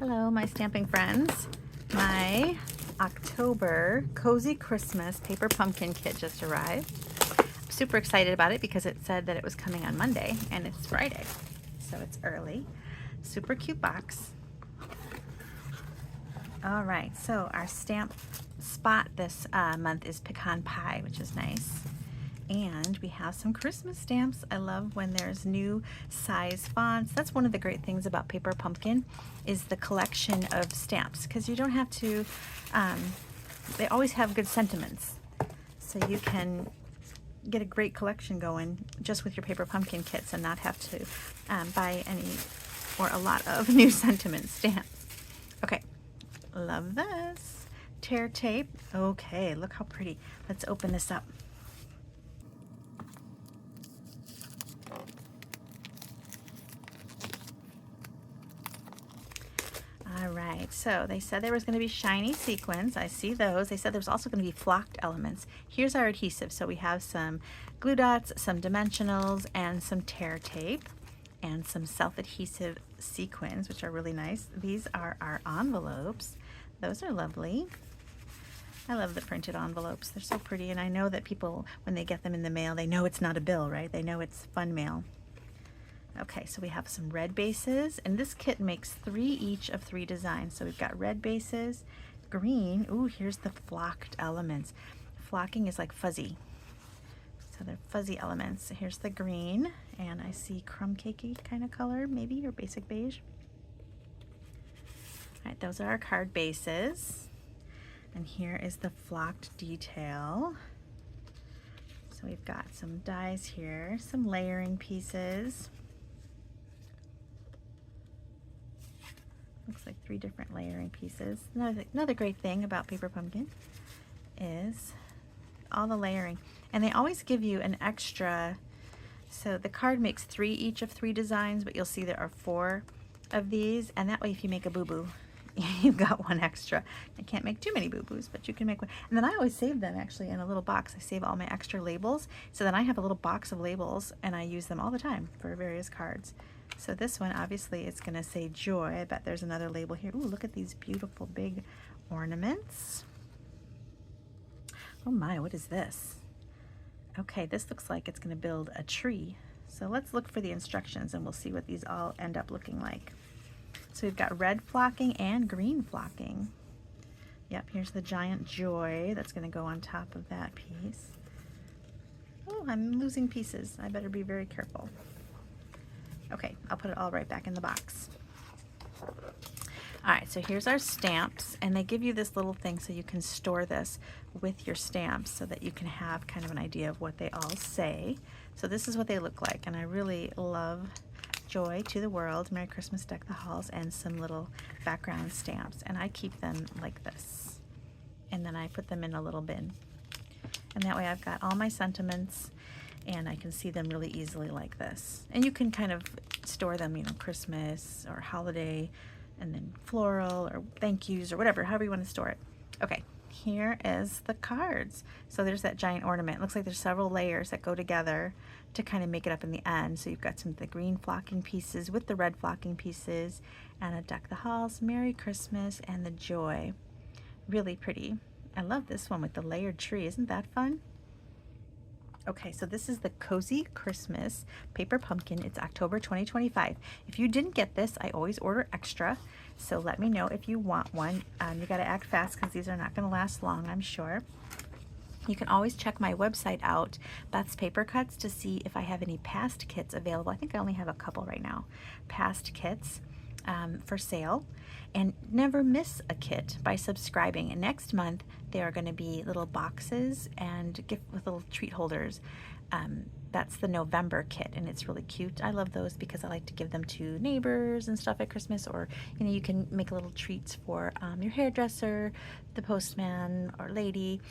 Hello, my stamping friends. My October Cozy Christmas Paper Pumpkin Kit just arrived. I'm super excited about it because it said that it was coming on Monday and it's Friday, so it's early. Super cute box. All right, so our stamp spot this month is pecan pie, which is nice. And we have some Christmas stamps. I love when there's new size fonts. That's one of the great things about Paper Pumpkin is the collection of stamps, because you don't have to, they always have good sentiments. So you can get a great collection going just with your Paper Pumpkin kits and not have to buy any or a lot of new sentiment stamps. Okay, love this. Tear tape. Okay, look how pretty. Let's open this up. All right, so they said there was going to be shiny sequins. I see those. They said there was also going to be flocked elements. Here's our adhesive. So we have some glue dots, some dimensionals, and some tear tape, and some self-adhesive sequins, which are really nice. These are our envelopes. Those are lovely. I love the printed envelopes. They're so pretty, and I know that people, when they get them in the mail, they know it's not a bill, right? They know it's fun mail. Okay, so we have some red bases, and this kit makes 3 each of 3 designs. So we've got red bases, green. Ooh, here's the flocked elements. Flocking is like fuzzy. So they're fuzzy elements. Here's the green, and I see crumb cakey kind of color, maybe, or basic beige. All right, those are our card bases. And here is the flocked detail. So we've got some dies here, some layering pieces. Looks like 3 different layering pieces. Another great thing about Paper Pumpkin is all the layering. And they always give you an extra, so the card makes 3 each of 3 designs, but you'll see there are 4 of these, and that way if you make a boo-boo, you've got 1 extra. You can't make too many boo-boos, but you can make 1. And then I always save them actually in a little box. I save all my extra labels, so then I have a little box of labels, and I use them all the time for various cards. So this one, obviously, it's going to say joy. I bet there's another label here. Ooh, look at these beautiful big ornaments. Oh my, what is this? Okay, this looks like it's going to build a tree. So let's look for the instructions and we'll see what these all end up looking like. So we've got red flocking and green flocking. Yep, here's the giant joy that's going to go on top of that piece. Oh, I'm losing pieces. I better be very careful. Okay, I'll put it all right back in the box. All right, so here's our stamps, and they give you this little thing so you can store this with your stamps so that you can have kind of an idea of what they all say. So this is what they look like, and I really love Joy to the World, Merry Christmas, Deck the Halls, and some little background stamps, and I keep them like this. And then I put them in a little bin. And that way I've got all my sentiments, and I can see them really easily like this. And you can kind of store them, you know, Christmas or holiday, and then floral or thank yous or whatever, however you want to store it. Okay, here is the cards. So there's that giant ornament. It looks like there's several layers that go together to kind of make it up in the end. So you've got some of the green flocking pieces with the red flocking pieces, and a Deck the Halls, Merry Christmas, and the joy. Really pretty. I love this one with the layered tree. Isn't that fun? Okay, so this is the Cozy Christmas Paper Pumpkin. It's October 2025. If you didn't get this, I always order extra, so let me know if you want one. You got to act fast because these are not going to last long, I'm sure. You can always check my website out, Beth's Paper Cuts, to see if I have any past kits available. I think I only have a couple right now, past kits for sale. And never miss a kit by subscribing. And next month there are going to be little boxes and gift with little treat holders. That's the November kit, and it's really cute. I love those because I like to give them to neighbors and stuff at Christmas, or you know, you can make little treats for your hairdresser, the postman or lady,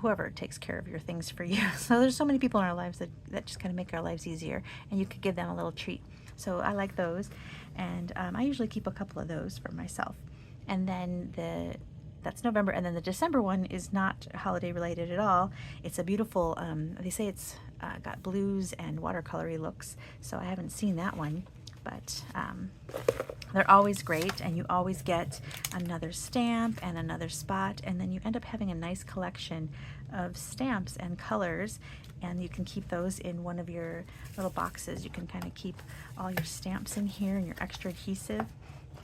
whoever takes care of your things for you. So there's so many people in our lives that just kind of make our lives easier, and you could give them a little treat. So I like those, and I usually keep a couple of those for myself. And then that's November, and then the December one is not holiday related at all. It's a beautiful, they say it's got blues and watercolory looks, so I haven't seen that one, but They're always great, and you always get another stamp and another spot, and then you end up having a nice collection of stamps and colors, and you can keep those in one of your little boxes. You can kind of keep all your stamps in here and your extra adhesive,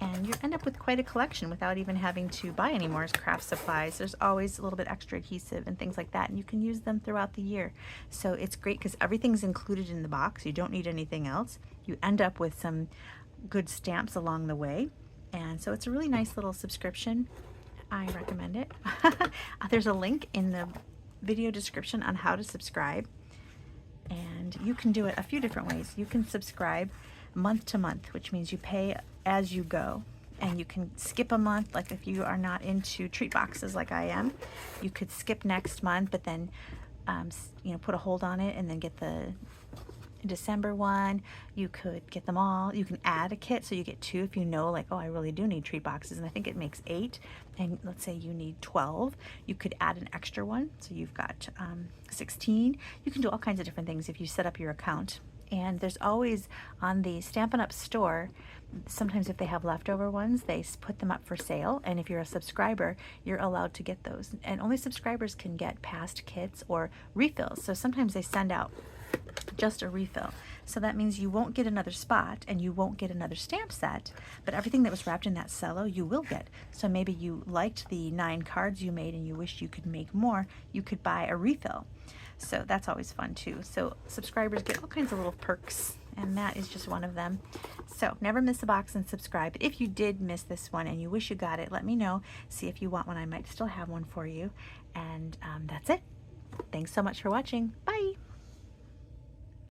and you end up with quite a collection without even having to buy any more craft supplies. There's always a little bit extra adhesive and things like that, and you can use them throughout the year. So it's great because everything's included in the box. You don't need anything else. You end up with some good stamps along the way, and so it's a really nice little subscription. I recommend it. There's a link in the video description on how to subscribe, and you can do it a few different ways. You can subscribe month to month, which means you pay as you go, and you can skip a month. Like if you are not into treat boxes like I am, you could skip next month, but then you know, put a hold on it and then get the December one. You could get them all. You can add a kit, so you get 2 if you know, like, oh, I really do need treat boxes, and I think it makes 8, and let's say you need 12. You could add an extra one, so you've got 16. You can do all kinds of different things if you set up your account. And there's always on the Stampin' Up store, sometimes if they have leftover ones, they put them up for sale, and if you're a subscriber, you're allowed to get those, and only subscribers can get past kits or refills. So sometimes they send out just a refill, so that means you won't get another spot and you won't get another stamp set, but everything that was wrapped in that cello you will get. So maybe you liked the 9 cards you made and you wish you could make more, you could buy a refill. So that's always fun too. So subscribers get all kinds of little perks, and that is just one of them. So never miss a box and subscribe. But if you did miss this one and you wish you got it, let me know. See if you want one. I might still have one for you. And that's it. Thanks so much for watching. Bye.